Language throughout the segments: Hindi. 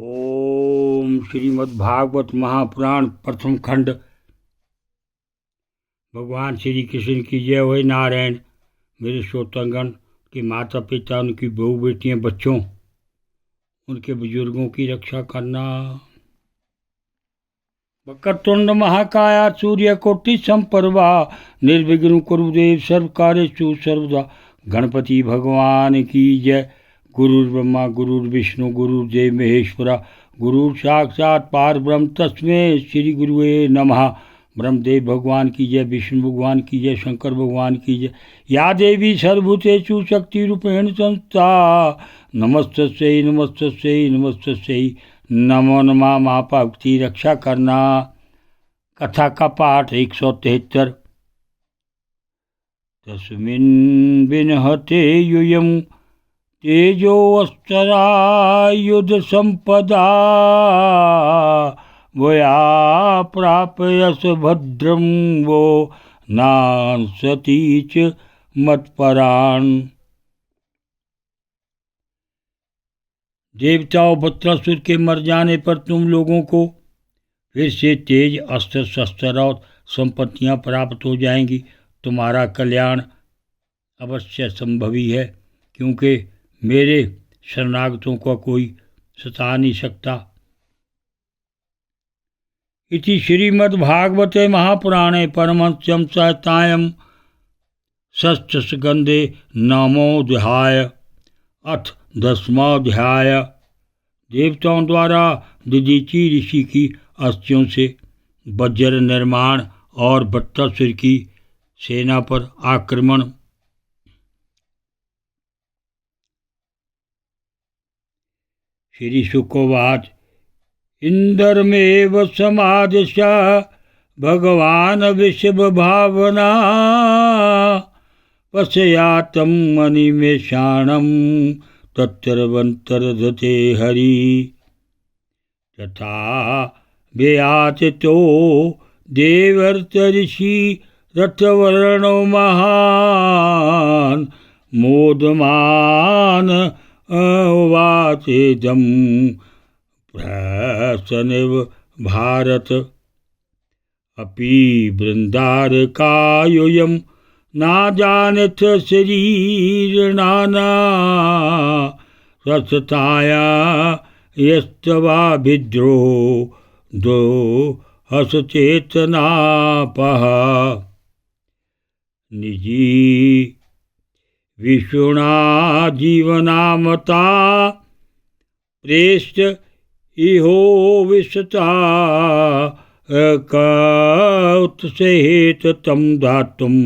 ओम श्रीमद्भागवत महापुराण प्रथम खंड। भगवान श्री कृष्ण की जय हो। नारायण, मेरे श्रोतागण के माता पिता, उनकी बहू बेटियां, बच्चों, उनके बुजुर्गों की रक्षा करना। वक्रतुंड महाकाया सूर्यकोटि समप्रभा निर्विघ्नं कुरु देव सर्वकार्येषु सर्वदा। गणपति भगवान की जय। गुरुर्ब्रह्मा गुरुर्विष्णु गुरुर्देव महेश्वरा गुरु साक्षात् पारब्रह्म तस्मै श्री गुरुवे नमः। ब्रह्मदेव भगवान की जय, विष्णु भगवान की जय, शंकर भगवान की जय। या देवी सर्वभूतेषु शक्तिरूपेण संस्था। नमस्तस्यै नमस्तस्यै नमस्तस्यै नमो नमः। मापा की रक्षा करना। कथा का पाठ 173। तस्मिन् विनहते यूयम् तेजो अस्त्रायुध संपदा। वया प्रापयस भद्रं वो नांसती च मत्परान्। देवताओं, वृत्रासुर के मर जाने पर तुम लोगों को फिर से तेज अस्त्र शस्त्र और संपत्तियां प्राप्त हो जाएंगी। तुम्हारा कल्याण अवश्य संभवी है, क्योंकि मेरे शरणागतों को कोई सता नहीं सकता। इति श्रीमद्भागवते महापुराणे परमहंस्यां संहितायां षष्ठस्कन्धे नवमोऽध्याय अथ 10वां। देवताओं द्वारा दधीचि ऋषि की अस्थियों से वज्र निर्माण और वृत्रासुर की सेना पर आक्रमण। श्री शुकोवाच। इंद्रमेव समादिश भगवान विश्व भावना। पश्यातं मणिमेषाणं तत्रवन्तर्धते हरि। तथा व्याचितो देवर्षि रथवर्णो महान्। मोदमान उवाचेदं प्रसन्नव भारत। अपि वृन्दारकायूयं न जानथ शरीरनाना। स्वच्छताया यस्तवा विद्रोह दो हसचेतनापः। निजी विष्णुना जीवनामता प्रेष्ठ इहो विश्वता। कौत्सेत तं दातुं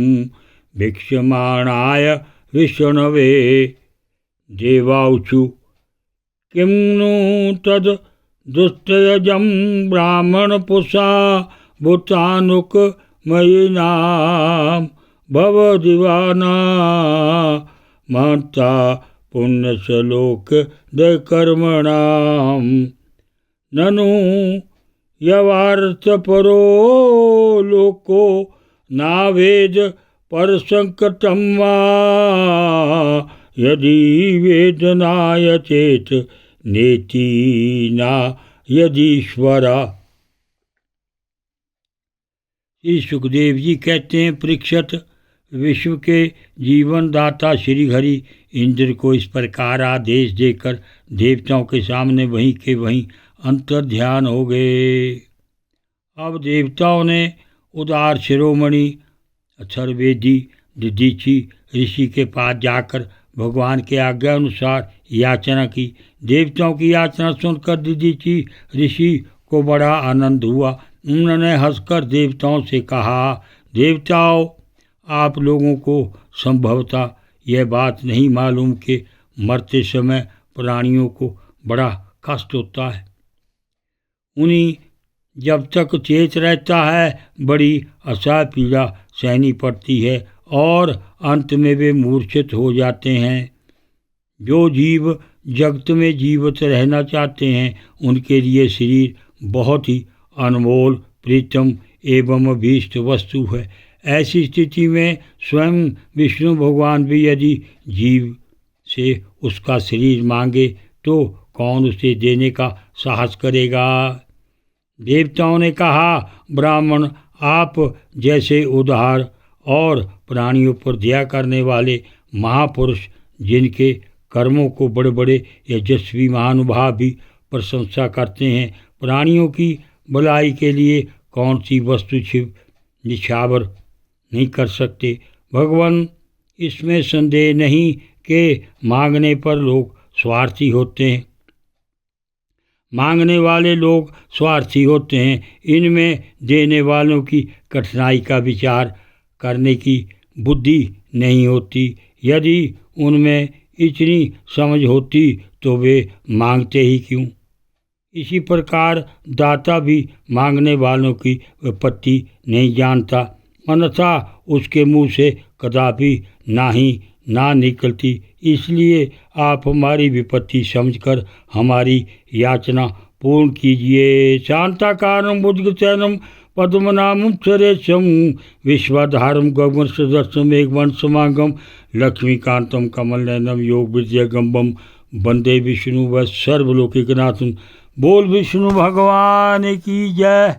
भिक्षमाणाय विष्णवे। देवाऊचु। किं नु तद् दुष्टयजं ब्राह्मणपुषा भूतानुकमयिनां। भवदिवाना महता पुण्यश्लोक दकर्मणां। ननु यवार्थपरो लोको नावेद परसंकटं वा। यदि वेदनाय चेत नेति न यदीश्वरा। श्री सुखदेव जी कहते हैं, परीक्षित, विश्व के जीवन दाता श्री हरि इंद्र को इस प्रकार आदेश देकर देवताओं के सामने वहीं के वहीं अंतर ध्यान हो गए। अब देवताओं ने उदार शिरोमणि अथर्ववेदी दधीचि ऋषि के पास जाकर भगवान के आज्ञा अनुसार याचना की। देवताओं की याचना सुनकर दधीचि ऋषि को बड़ा आनंद हुआ। उन्होंने हंसकर देवताओं से कहा, देवताओं, आप लोगों को संभवतः यह बात नहीं मालूम कि मरते समय प्राणियों को बड़ा कष्ट होता है। उन्हें जब तक चेत रहता है बड़ी असह्य पीड़ा सहनी पड़ती है और अंत में वे मूर्छित हो जाते हैं। जो जीव जगत में जीवित रहना चाहते हैं उनके लिए शरीर बहुत ही अनमोल, प्रीतम एवं अभीष्ट वस्तु है। ऐसी स्थिति में स्वयं विष्णु भगवान भी यदि जीव से उसका शरीर मांगे तो कौन उसे देने का साहस करेगा। देवताओं ने कहा, ब्राह्मण, आप जैसे उदार और प्राणियों पर दया करने वाले महापुरुष, जिनके कर्मों को बड़े बड़े यशस्वी महानुभाव भी प्रशंसा करते हैं, प्राणियों की भलाई के लिए कौन सी वस्तु छिप निछावर नहीं कर सकते। भगवान, इसमें संदेह नहीं कि मांगने पर लोग स्वार्थी होते हैं, मांगने वाले लोग स्वार्थी होते हैं। इनमें देने वालों की कठिनाई का विचार करने की बुद्धि नहीं होती। यदि उनमें इतनी समझ होती तो वे मांगते ही क्यों। इसी प्रकार दाता भी मांगने वालों की विपत्ति नहीं जानता, अन्यथा उसके मुंह से कदापि ना निकलती। इसलिए आप हमारी विपत्ति समझकर हमारी याचना पूर्ण कीजिए। शांताकारं भुजगशयनं पद्मनाभं सुरेशं विश्वाधारं गगन सदृशं मेघवर्णशुभांगं लक्ष्मीकांतं कमलनयनं योगविद्यागम्यं वंदे विष्णु व सर्वलोकैकनाथं। बोल विष्णु भगवान की जय।